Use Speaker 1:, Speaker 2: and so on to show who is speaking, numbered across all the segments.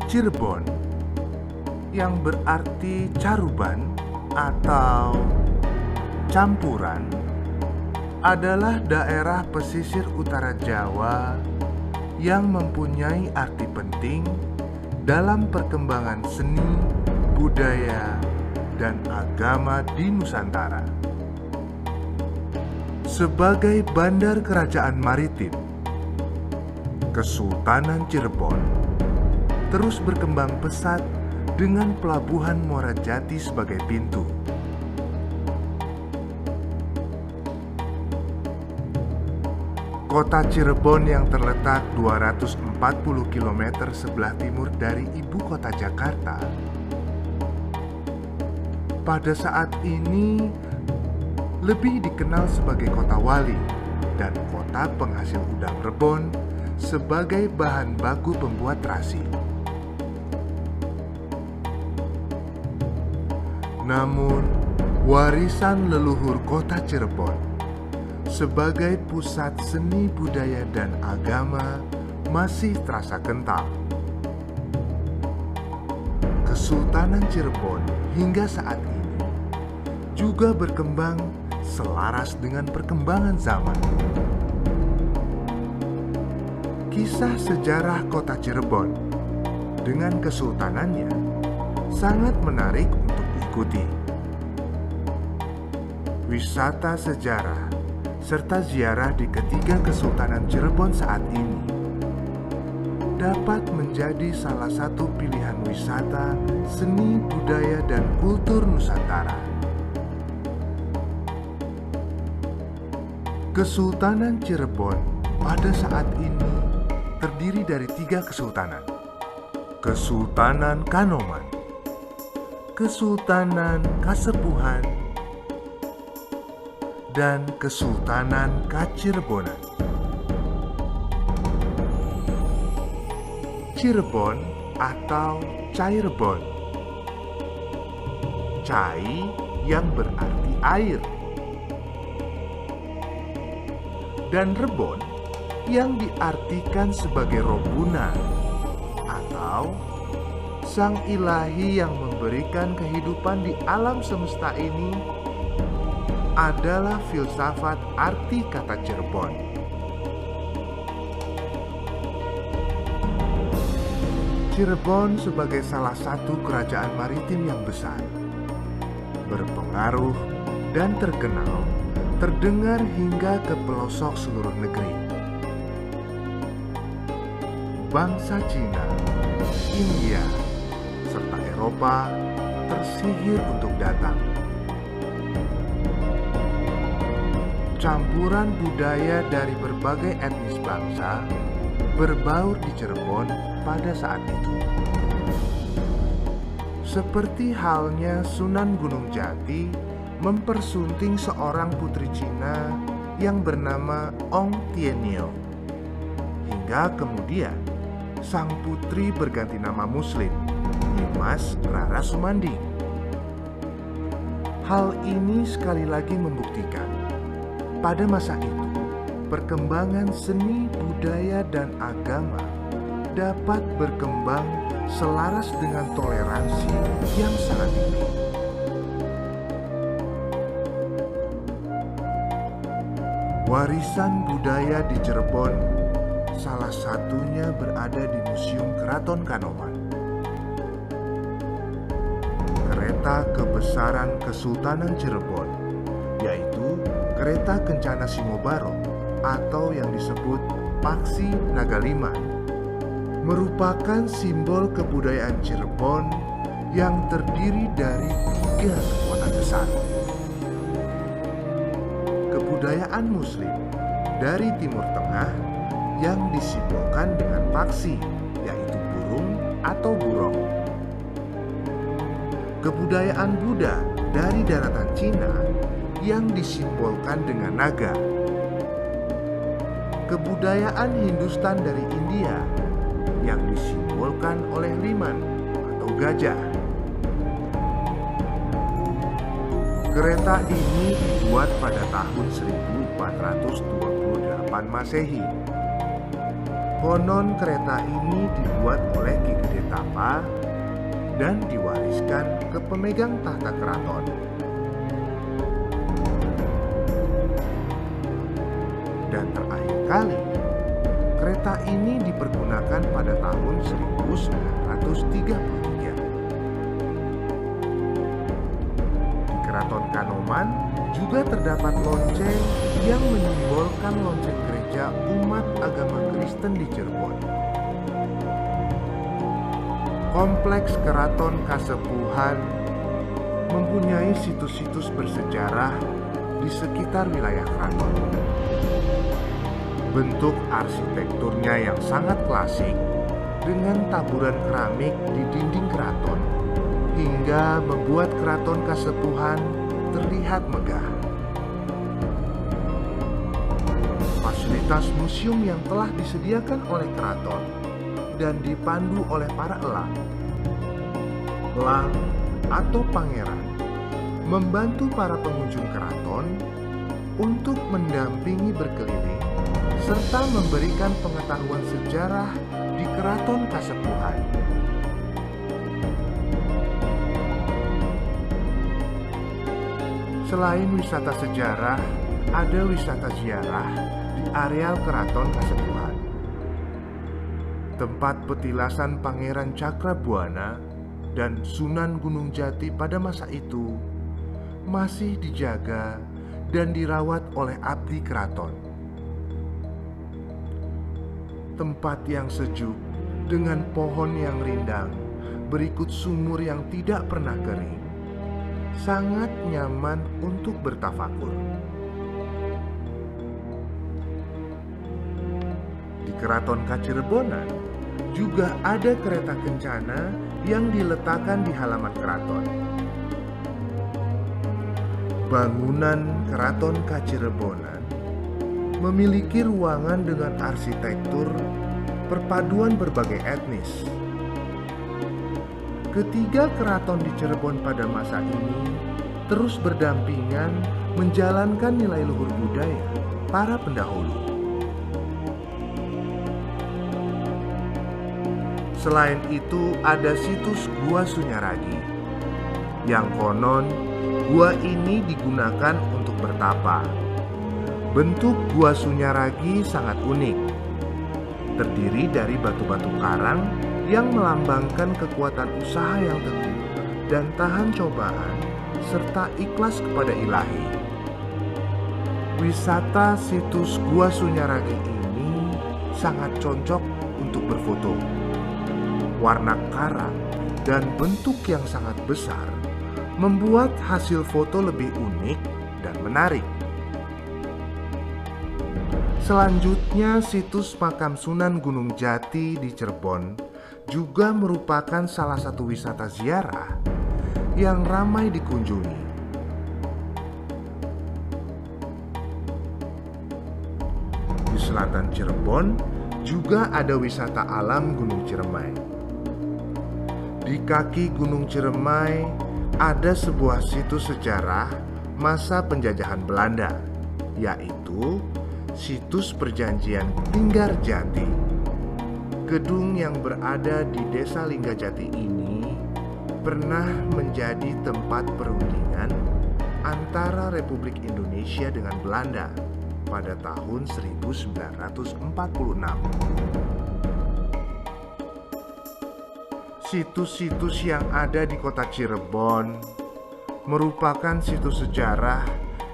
Speaker 1: Cirebon, yang berarti caruban atau campuran, adalah daerah pesisir utara Jawa yang mempunyai arti penting dalam perkembangan seni, budaya, dan agama di Nusantara. Sebagai bandar kerajaan maritim, Kesultanan Cirebon terus berkembang pesat dengan pelabuhan Muara Jati sebagai pintu. Kota Cirebon yang terletak 240 km sebelah timur dari ibu kota Jakarta, pada saat ini lebih dikenal sebagai kota wali dan kota penghasil udang rebon sebagai bahan baku pembuat terasi. Namun, warisan leluhur kota Cirebon sebagai pusat seni budaya dan agama masih terasa kental. Kesultanan Cirebon hingga saat ini juga berkembang selaras dengan perkembangan zaman. Kisah sejarah kota Cirebon dengan kesultanannya sangat menarik untuk diikuti. Wisata sejarah serta ziarah di ketiga Kesultanan Cirebon saat ini dapat menjadi salah satu pilihan wisata seni, budaya, dan kultur Nusantara. Kesultanan Cirebon pada saat ini terdiri dari 3 kesultanan: Kesultanan Kanoman, Kesultanan Kasepuhan, dan Kesultanan Kacirebonan. Cirebon atau Cairebon, Cai yang berarti air, dan Rebon yang diartikan sebagai Robuna atau sang ilahi yang memberikan kehidupan di alam semesta ini adalah filsafat arti kata Cirebon. Cirebon sebagai salah satu kerajaan maritim yang besar, berpengaruh dan terdengar hingga ke pelosok seluruh negeri. Bangsa Cina, India, serta Eropa tersihir untuk datang. Campuran budaya dari berbagai etnis bangsa berbaur di Cirebon pada saat itu. Seperti halnya Sunan Gunung Jati mempersunting seorang putri Cina yang bernama Ong Tienyo, hingga kemudian sang putri berganti nama Muslim, Dimas Rara Sumanding. Hal ini sekali lagi membuktikan pada masa itu, perkembangan seni, budaya, dan agama dapat berkembang selaras dengan toleransi yang sangat tinggi. Warisan budaya di Cirebon salah satunya berada di Museum Keraton Kanoman. Kereta kebesaran Kesultanan Cirebon, yaitu Kereta Kencana Singobaro atau yang disebut Paksi Nagaliman, merupakan simbol kebudayaan Cirebon yang terdiri dari 3 kekuatan besar. Kebudayaan Muslim dari Timur Tengah yang disimbolkan dengan paksi, yaitu burung atau burong. Kebudayaan Buddha dari daratan Cina yang disimbolkan dengan naga. Kebudayaan Hindustan dari India yang disimbolkan oleh liman atau gajah. Kereta ini dibuat pada tahun 1428 Masehi. Konon kereta ini dibuat oleh Ki Gede Tapa kota dan diwariskan ke pemegang tahta keraton. Dan terakhir kali, kereta ini dipergunakan pada tahun 1933. Di Keraton Kanoman juga terdapat lonceng yang menyimbolkan lonceng gereja umat agama Kristen di Cirebon. Kompleks Keraton Kasepuhan mempunyai situs-situs bersejarah di sekitar wilayah keraton. Bentuk arsitekturnya yang sangat klasik dengan taburan keramik di dinding keraton hingga membuat Keraton Kasepuhan terlihat megah. Fasilitas museum yang telah disediakan oleh keraton dan dipandu oleh para elang atau pangeran membantu para pengunjung keraton untuk mendampingi berkeliling serta memberikan pengetahuan sejarah di Keraton Kasepuhan. Selain wisata sejarah, ada wisata ziarah di areal Keraton Kasepuhan. Tempat petilasan Pangeran Cakrabuana dan Sunan Gunung Jati pada masa itu masih dijaga dan dirawat oleh abdi keraton. Tempat yang sejuk dengan pohon yang rindang berikut sumur yang tidak pernah kering, sangat nyaman untuk bertafakur. Di Keraton Kacirebonan juga ada kereta kencana yang diletakkan di halaman keraton. Bangunan Keraton Kacirebonan memiliki ruangan dengan arsitektur perpaduan berbagai etnis. Ketiga keraton di Cirebon pada masa ini terus berdampingan menjalankan nilai luhur budaya para pendahulu. Selain itu ada situs Gua Sunyaragi, yang konon gua ini digunakan untuk bertapa. Bentuk Gua Sunyaragi sangat unik, terdiri dari batu-batu karang yang melambangkan kekuatan usaha yang teguh dan tahan cobaan serta ikhlas kepada Ilahi. Wisata situs Gua Sunyaragi ini sangat cocok untuk berfoto. Warna karang dan bentuk yang sangat besar membuat hasil foto lebih unik dan menarik. Selanjutnya, situs makam Sunan Gunung Jati di Cirebon juga merupakan salah satu wisata ziarah yang ramai dikunjungi. Di selatan Cirebon juga ada wisata alam Gunung Ciremai. Di kaki Gunung Ciremai ada sebuah situs sejarah masa penjajahan Belanda, yaitu Situs Perjanjian Linggarjati. Gedung yang berada di Desa Linggarjati ini pernah menjadi tempat perundingan antara Republik Indonesia dengan Belanda pada tahun 1946. Situs-situs yang ada di kota Cirebon merupakan situs sejarah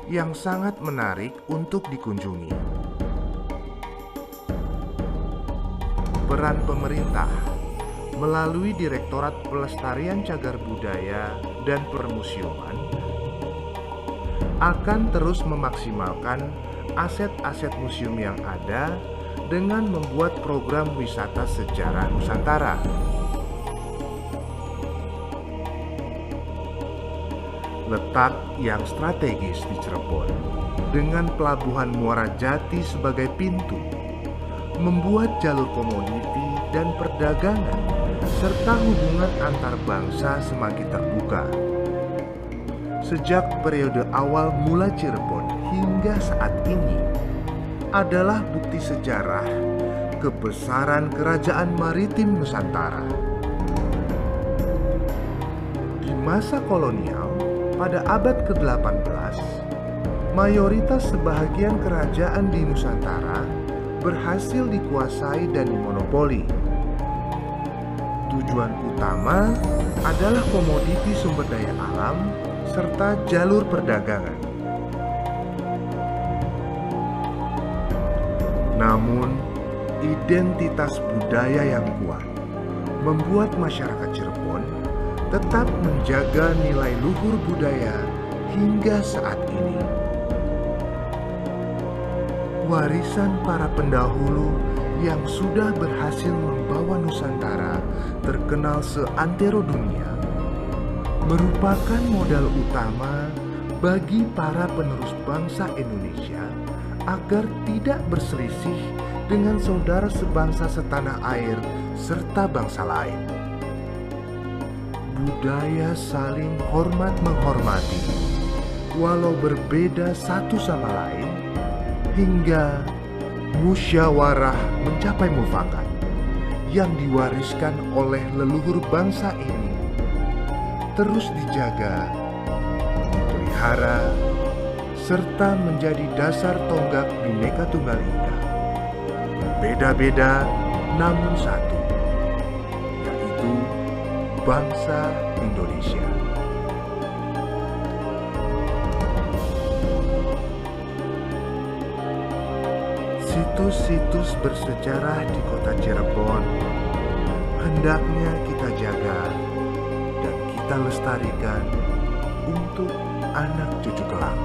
Speaker 1: yang sangat menarik untuk dikunjungi. Peran pemerintah melalui Direktorat Pelestarian Cagar Budaya dan Permusiuman akan terus memaksimalkan aset-aset museum yang ada dengan membuat program wisata sejarah Nusantara. Letak yang strategis di Cirebon dengan pelabuhan Muara Jati sebagai pintu membuat jalur komoditi dan perdagangan serta hubungan antar bangsa semakin terbuka. Sejak periode awal mula Cirebon hingga saat ini adalah bukti sejarah kebesaran kerajaan maritim Nusantara. masa kolonial, pada abad ke-18, mayoritas sebahagian kerajaan di Nusantara berhasil dikuasai dan dimonopoli. Tujuan utama adalah komoditi sumber daya alam serta jalur perdagangan. Namun, identitas budaya yang kuat membuat masyarakat Cirebon tetap menjaga nilai luhur budaya hingga saat ini. Warisan para pendahulu yang sudah berhasil membawa Nusantara terkenal seantero dunia merupakan modal utama bagi para penerus bangsa Indonesia agar tidak berselisih dengan saudara sebangsa setanah air serta bangsa lain. Budaya saling hormat menghormati, walau berbeda satu sama lain, hingga musyawarah mencapai mufakat yang diwariskan oleh leluhur bangsa ini terus dijaga, dipelihara, serta menjadi dasar tonggak Bhinneka Tunggal Ika. Beda-beda namun satu, yaitu bangsa Indonesia. Situs-situs bersejarah di kota Cirebon hendaknya kita jaga dan kita lestarikan untuk anak cucu kelak.